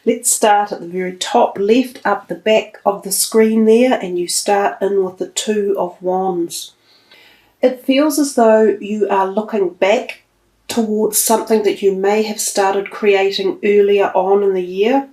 Let's start at the very top left, up the back of the screen there, and you start in with the Two of Wands. It feels as though you are looking back towards something that you may have started creating earlier on in the year,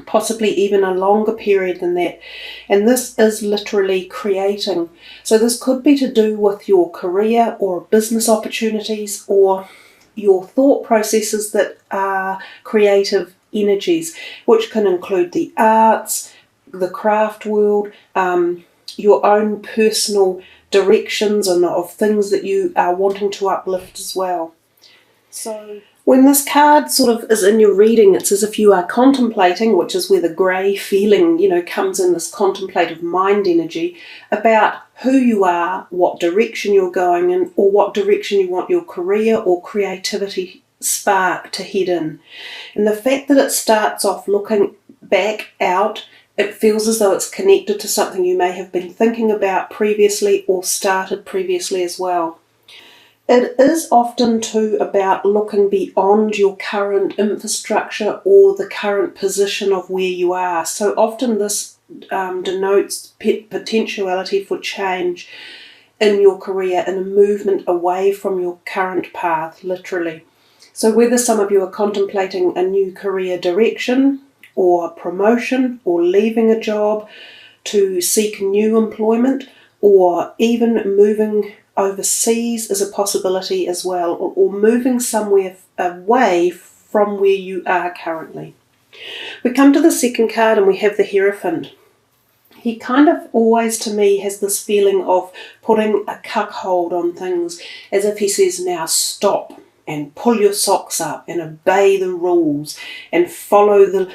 possibly even a longer period than that. And this is literally creating. So this could be to do with your career or business opportunities or your thought processes that are creative energies, which can include the arts, the craft world, your own personal directions and of things that you are wanting to uplift as well. So when this card sort of is in your reading, it's as if you are contemplating, which is where the grey feeling, comes in, this contemplative mind energy about who you are, what direction you're going in, or what direction you want your career or creativity spark to head in. And the fact that it starts off looking back out, it feels as though it's connected to something you may have been thinking about previously or started previously as well. It is often too about looking beyond your current infrastructure or the current position of where you are. So often this denotes potentiality for change in your career and a movement away from your current path, literally. So whether some of you are contemplating a new career direction or promotion or leaving a job to seek new employment or even moving overseas is a possibility as well, or moving somewhere away from where you are currently. We come to the second card and we have the Hierophant. He kind of always to me has this feeling of putting a cuckold on things, as if he says, now stop and pull your socks up and obey the rules and follow the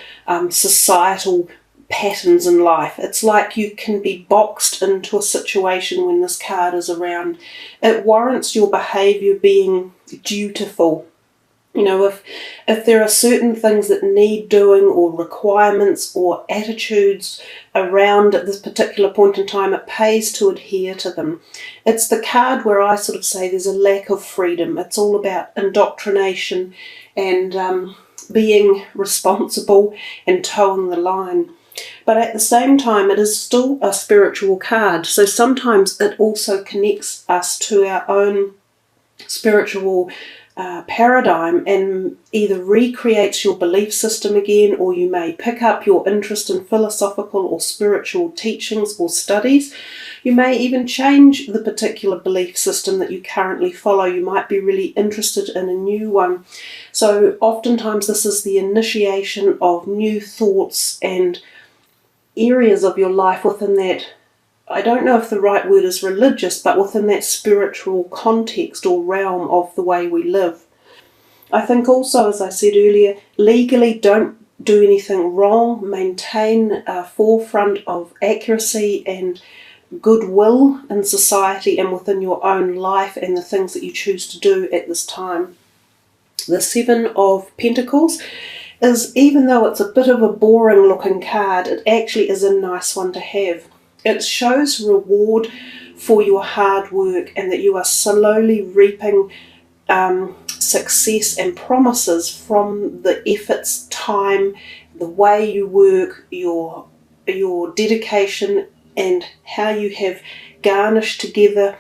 societal patterns in life. It's like you can be boxed into a situation when this card is around. It warrants your behaviour being dutiful. If there are certain things that need doing or requirements or attitudes around at this particular point in time, it pays to adhere to them. It's the card where I sort of say there's a lack of freedom. It's all about indoctrination and being responsible and towing the line. But at the same time, it is still a spiritual card. So sometimes it also connects us to our own spiritual paradigm and either recreates your belief system again, or you may pick up your interest in philosophical or spiritual teachings or studies. You may even change the particular belief system that you currently follow. You might be really interested in a new one. So oftentimes this is the initiation of new thoughts and areas of your life within that, I don't know if the right word is religious, but within that spiritual context or realm of the way we live. I think also, as I said earlier, legally don't do anything wrong. Maintain a forefront of accuracy and goodwill in society and within your own life and the things that you choose to do at this time. The Seven of Pentacles is, even though it's a bit of a boring looking card, it actually is a nice one to have. It shows reward for your hard work and that you are slowly reaping success and promises from the efforts, time, the way you work, your dedication, and how you have garnished together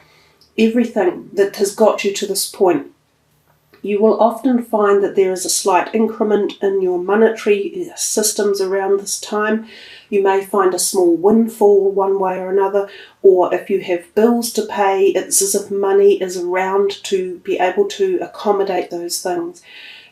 everything that has got you to this point. You will often find that there is a slight increment in your monetary systems around this time. You may find a small windfall one way or another, or if you have bills to pay, it's as if money is around to be able to accommodate those things.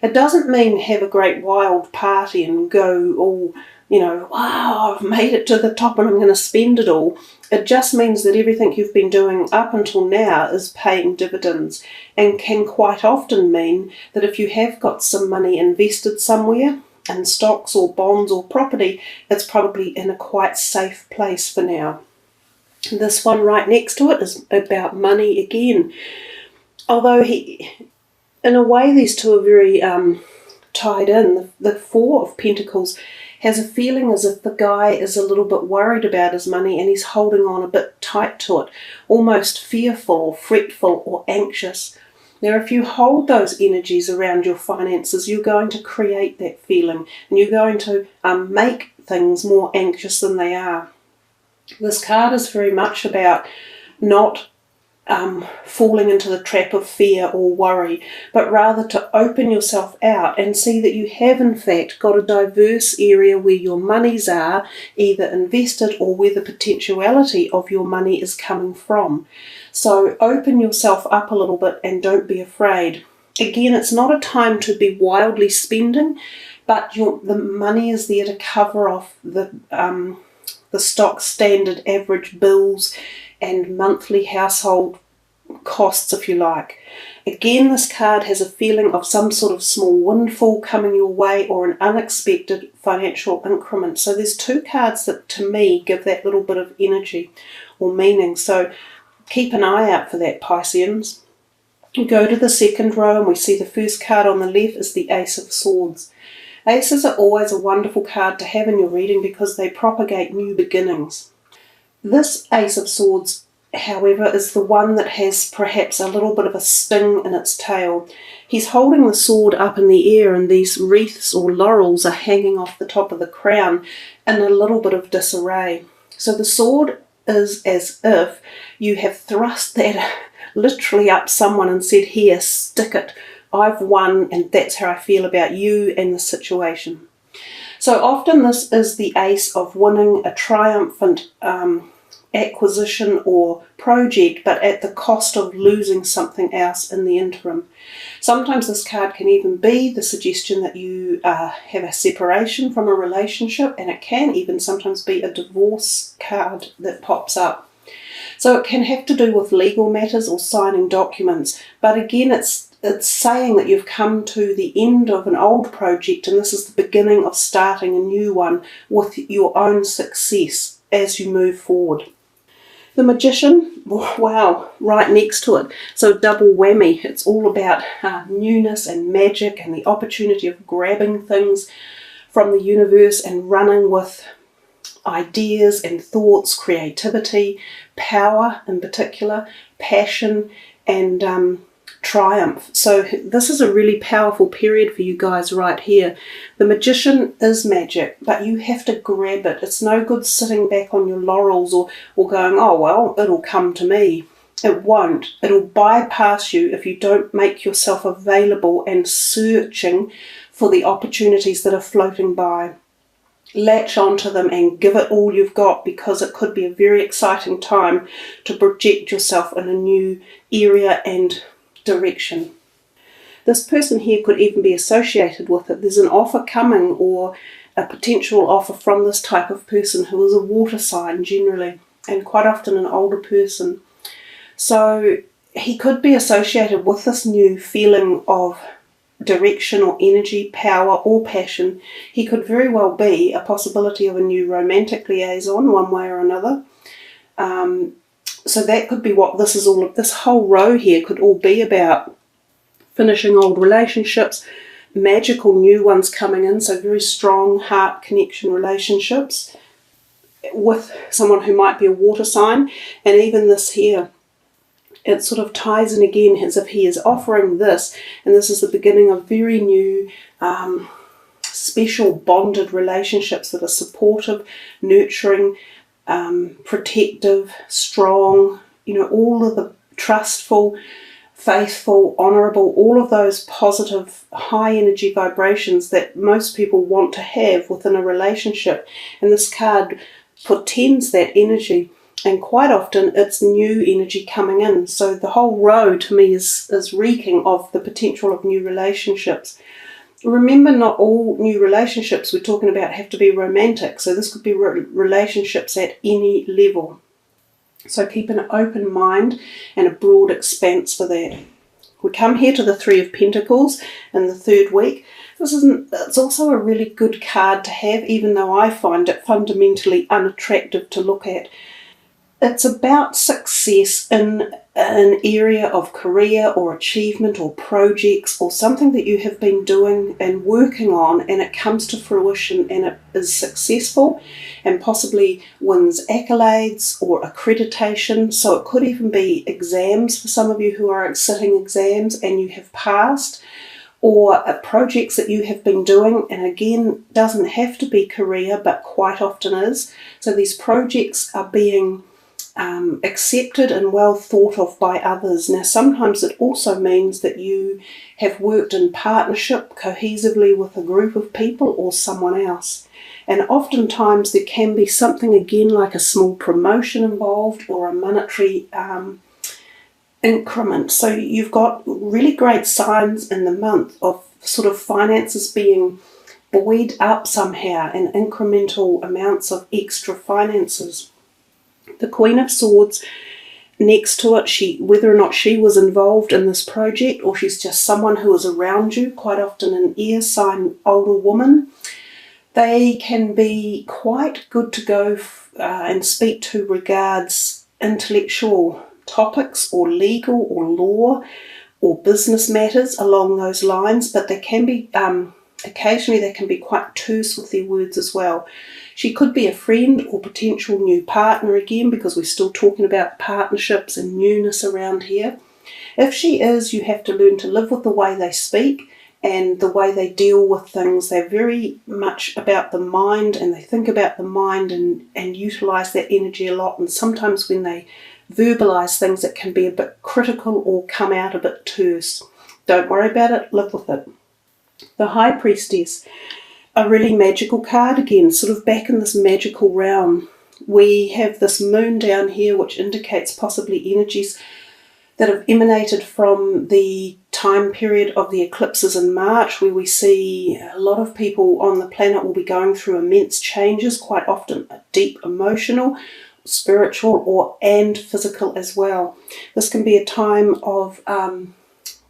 It doesn't mean have a great wild party and go all, wow, I've made it to the top and I'm going to spend it all. It just means that everything you've been doing up until now is paying dividends, and can quite often mean that if you have got some money invested somewhere in stocks or bonds or property, it's probably in a quite safe place for now. This one right next to it is about money again. Although in a way these two are very tied in. The Four of Pentacles has a feeling as if the guy is a little bit worried about his money and he's holding on a bit tight to it, almost fearful or fretful or anxious. Now, if you hold those energies around your finances, you're going to create that feeling, and you're going to make things more anxious than they are. This card is very much about not falling into the trap of fear or worry, but rather to open yourself out and see that you have in fact got a diverse area where your monies are either invested or where the potentiality of your money is coming from. So open yourself up a little bit and don't be afraid. Again, it's not a time to be wildly spending, but the money is there to cover off the stock standard average bills and monthly household costs, if you like. Again, this card has a feeling of some sort of small windfall coming your way or an unexpected financial increment. So there's two cards that to me give that little bit of energy or meaning. So keep an eye out for that, Pisceans. We go to the second row and we see the first card on the left is the Ace of Swords. Aces are always a wonderful card to have in your reading because they propagate new beginnings. This Ace of Swords, however, is the one that has perhaps a little bit of a sting in its tail. He's holding the sword up in the air and these wreaths or laurels are hanging off the top of the crown in a little bit of disarray. So the sword is as if you have thrust that literally up someone and said, here, stick it. I've won and that's how I feel about you and the situation. So often this is the ace of winning a triumphant acquisition or project, but at the cost of losing something else in the interim. Sometimes this card can even be the suggestion that you have a separation from a relationship, and it can even sometimes be a divorce card that pops up. So it can have to do with legal matters or signing documents, but again it's saying that you've come to the end of an old project and this is the beginning of starting a new one with your own success as you move forward. The Magician, wow, right next to it. So double whammy. It's all about newness and magic and the opportunity of grabbing things from the universe and running with ideas and thoughts, creativity, power in particular, passion and triumph. So this is a really powerful period for you guys right here. The Magician is magic, but you have to grab it. It's no good sitting back on your laurels or going, oh well, it'll come to me. It won't. It'll bypass you if you don't make yourself available and searching for the opportunities that are floating by. Latch onto them and give it all you've got, because it could be a very exciting time to project yourself in a new area and direction. This person here could even be associated with it. There's an offer coming or a potential offer from this type of person who is a water sign generally, and quite often an older person. So he could be associated with this new feeling of direction or energy, power or passion. He could very well be a possibility of a new romantic liaison one way or another. So that could be what this is all. This whole row here could all be about: finishing old relationships, magical new ones coming in, so very strong heart connection relationships with someone who might be a water sign. And even this here, it sort of ties in again as if he is offering this, and this is the beginning of very new special bonded relationships that are supportive, nurturing, protective, strong, all of the trustful, faithful, honourable, all of those positive, high energy vibrations that most people want to have within a relationship. And this card portends that energy, and quite often it's new energy coming in. So the whole row to me is reeking of the potential of new relationships. Remember, not all new relationships we're talking about have to be romantic, so this could be relationships at any level. So keep an open mind and a broad expanse for that. We come here to the Three of Pentacles in the third week. It's also a really good card to have, even though I find it fundamentally unattractive to look at. It's about success in an area of career or achievement or projects or something that you have been doing and working on, and it comes to fruition and it is successful and possibly wins accolades or accreditation. So it could even be exams for some of you who are sitting exams and you have passed, or projects that you have been doing, and again, doesn't have to be career but quite often is. So these projects are being accepted and well thought of by others. Now sometimes it also means that you have worked in partnership cohesively with a group of people or someone else, and oftentimes there can be something again like a small promotion involved or a monetary increment. So you've got really great signs in the month of sort of finances being buoyed up somehow and incremental amounts of extra finances. The Queen of Swords next to it, whether or not she was involved in this project or she's just someone who is around you, quite often an air sign older woman, they can be quite good to go and speak to regards intellectual topics or legal or law or business matters along those lines, but they can be occasionally they can be quite terse with their words as well. She could be a friend or potential new partner again, because we're still talking about partnerships and newness around here. If she is, you have to learn to live with the way they speak and the way they deal with things. They're very much about the mind, and they think about the mind and utilise that energy a lot. And sometimes when they verbalise things, it can be a bit critical or come out a bit terse. Don't worry about it, live with it. The High Priestess, a really magical card again, sort of back in this magical realm. We have this moon down here which indicates possibly energies that have emanated from the time period of the eclipses in March, where we see a lot of people on the planet will be going through immense changes, quite often deep emotional, spiritual and physical as well. This can be a time of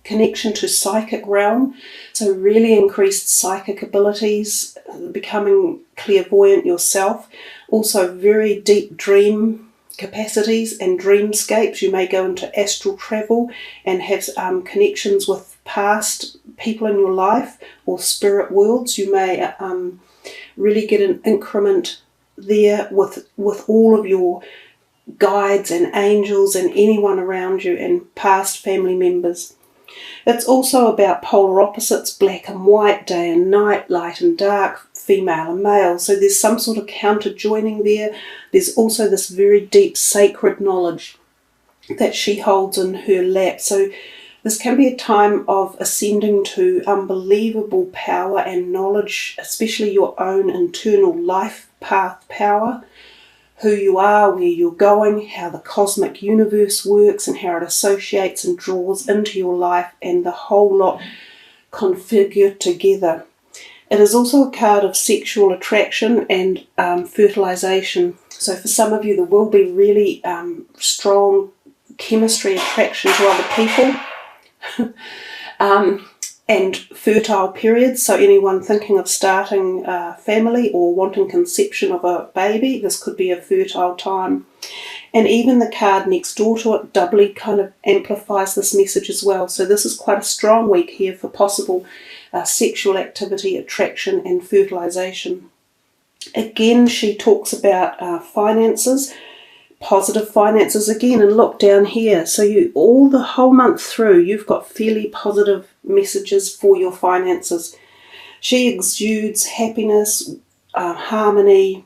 connection to psychic realm, so really increased psychic abilities, becoming clairvoyant yourself, also very deep dream capacities and dreamscapes. You may go into astral travel and have connections with past people in your life or spirit worlds. You may really get an increment there with all of your guides and angels and anyone around you and past family members. It's also about polar opposites, black and white, day and night, light and dark, female and male. So there's some sort of counter joining there. There's also this very deep sacred knowledge that she holds in her lap. So this can be a time of ascending to unbelievable power and knowledge, especially your own internal life path power, who you are, where you're going, how the cosmic universe works and how it associates and draws into your life, and the whole lot configured together. It is also a card of sexual attraction and fertilization. So for some of you, there will be really strong chemistry, attraction to other people. And fertile periods, so anyone thinking of starting a family or wanting conception of a baby, this could be a fertile time. And even the card next door to it doubly kind of amplifies this message as well. So this is quite a strong week here for possible sexual activity, attraction and fertilization. Again, she talks about finances, positive finances again, and look down here. So all the whole month through, you've got fairly positive messages for your finances. She exudes happiness, harmony,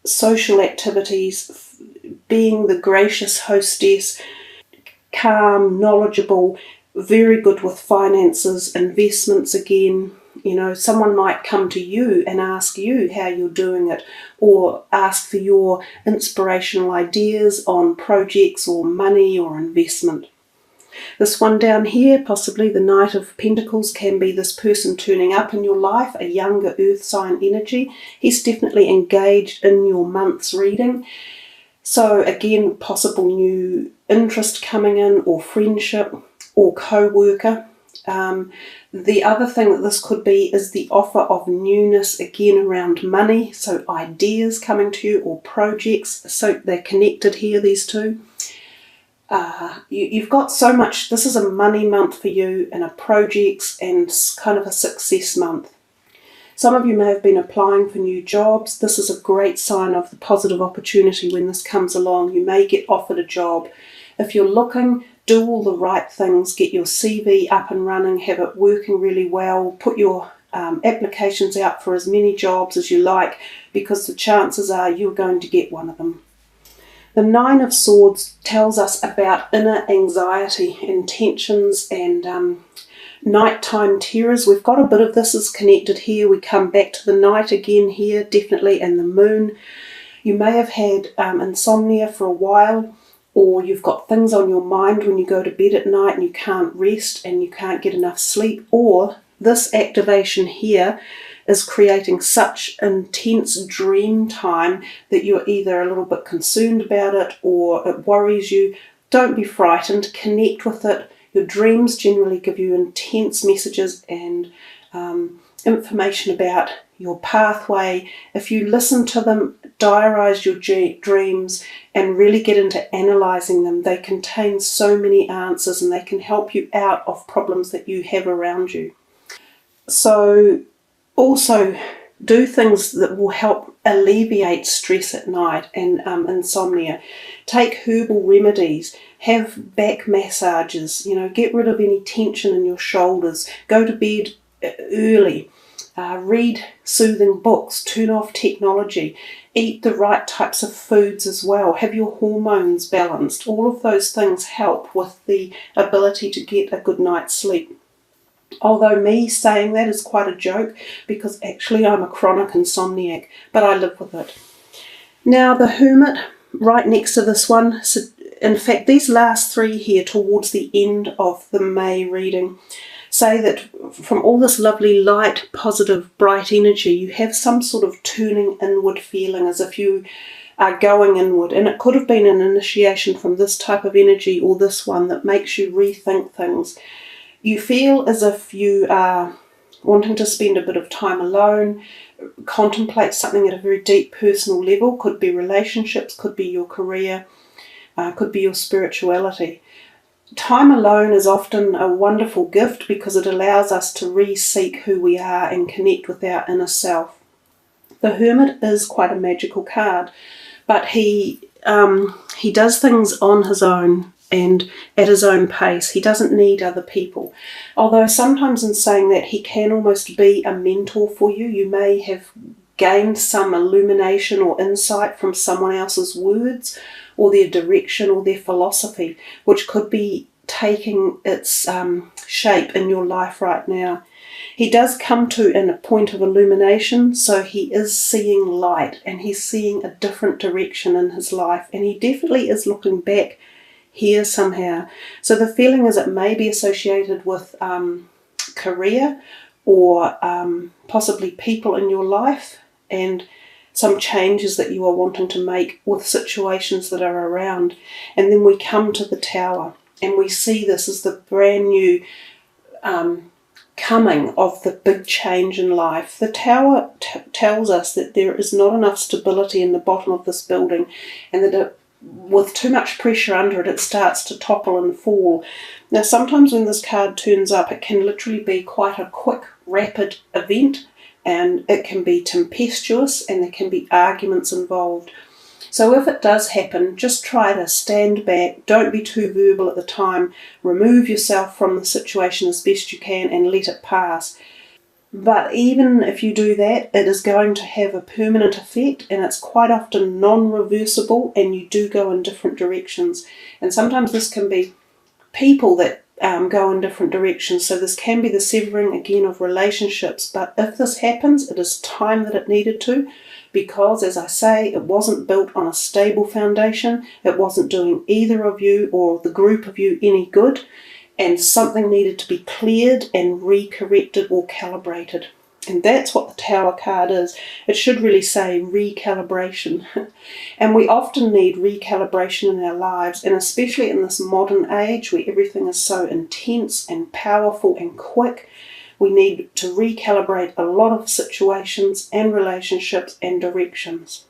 social activities, being the gracious hostess, calm, knowledgeable, very good with finances, investments again. You know, someone might come to you and ask you how you're doing it, or ask for your inspirational ideas on projects or money or investment. This one down here, possibly the Knight of Pentacles, can be this person turning up in your life, a younger earth sign energy. He's definitely engaged in your month's reading. So again, possible new interest coming in, or friendship, or co-worker. The other thing that this could be is the offer of newness, again around money, so ideas coming to you or projects, so they're connected here, these two. You've got so much. This is a money month for you and a projects and kind of a success month. Some of you may have been applying for new jobs. This is a great sign of the positive opportunity when this comes along. You may get offered a job. If you're looking, do all the right things. Get your CV up and running, have it working really well. Put your applications out for as many jobs as you like, because the chances are you're going to get one of them. The Nine of Swords tells us about inner anxiety and tensions and nighttime terrors. We've got a bit of this is connected here. We come back to the night again here, definitely, and the moon. You may have had insomnia for a while, or you've got things on your mind when you go to bed at night and you can't rest and you can't get enough sleep, or this activation here is creating such intense dream time that you're either a little bit concerned about it or it worries you. Don't be frightened, connect with it. Your dreams generally give you intense messages and information about your pathway. If you listen to them, diarise your dreams and really get into analysing them, they contain so many answers and they can help you out of problems that you have around you. So also do things that will help alleviate stress at night and insomnia. Take herbal remedies, have back massages, get rid of any tension in your shoulders, go to bed early, read soothing books, turn off technology, eat the right types of foods as well, have your hormones balanced. All of those things help with the ability to get a good night's sleep. Although me saying that is quite a joke, because actually I'm a chronic insomniac, but I live with it. Now the Hermit, right next to this one, so in fact these last three here towards the end of the May reading say that from all this lovely light, positive, bright energy, you have some sort of turning inward feeling as if you are going inward, and it could have been an initiation from this type of energy or this one that makes you rethink things. You feel as if you are wanting to spend a bit of time alone, contemplate something at a very deep personal level. Could be relationships, could be your career, could be your spirituality. Time alone is often a wonderful gift because it allows us to re-seek who we are and connect with our inner self. The Hermit is quite a magical card, but he does things on his own and at his own pace. He doesn't need other people. Although sometimes in saying that, he can almost be a mentor for you. You may have gained some illumination or insight from someone else's words or their direction or their philosophy, which could be taking its shape in your life right now. He does come to a point of illumination, so he is seeing light and he's seeing a different direction in his life, and he definitely is looking back here somehow. So the feeling is it may be associated with career or possibly people in your life and some changes that you are wanting to make with situations that are around. And then we come to the Tower and we see this as the brand new coming of the big change in life. The Tower tells us that there is not enough stability in the bottom of this building, and that with too much pressure under it, it starts to topple and fall. Now sometimes when this card turns up, it can literally be quite a quick, rapid event, and it can be tempestuous and there can be arguments involved. So if it does happen, just try to stand back, don't be too verbal at the time, remove yourself from the situation as best you can and let it pass. But even if you do that, it is going to have a permanent effect, and it's quite often non-reversible, and you do go in different directions. And sometimes this can be people that go in different directions, so this can be the severing again of relationships. But if this happens, it is time that it needed to, because as I say, it wasn't built on a stable foundation, it wasn't doing either of you or the group of you any good, and something needed to be cleared and re-corrected or calibrated. And that's what the Tower card is. It should really say recalibration. And we often need recalibration in our lives, and especially in this modern age where everything is so intense and powerful and quick, we need to recalibrate a lot of situations and relationships and directions.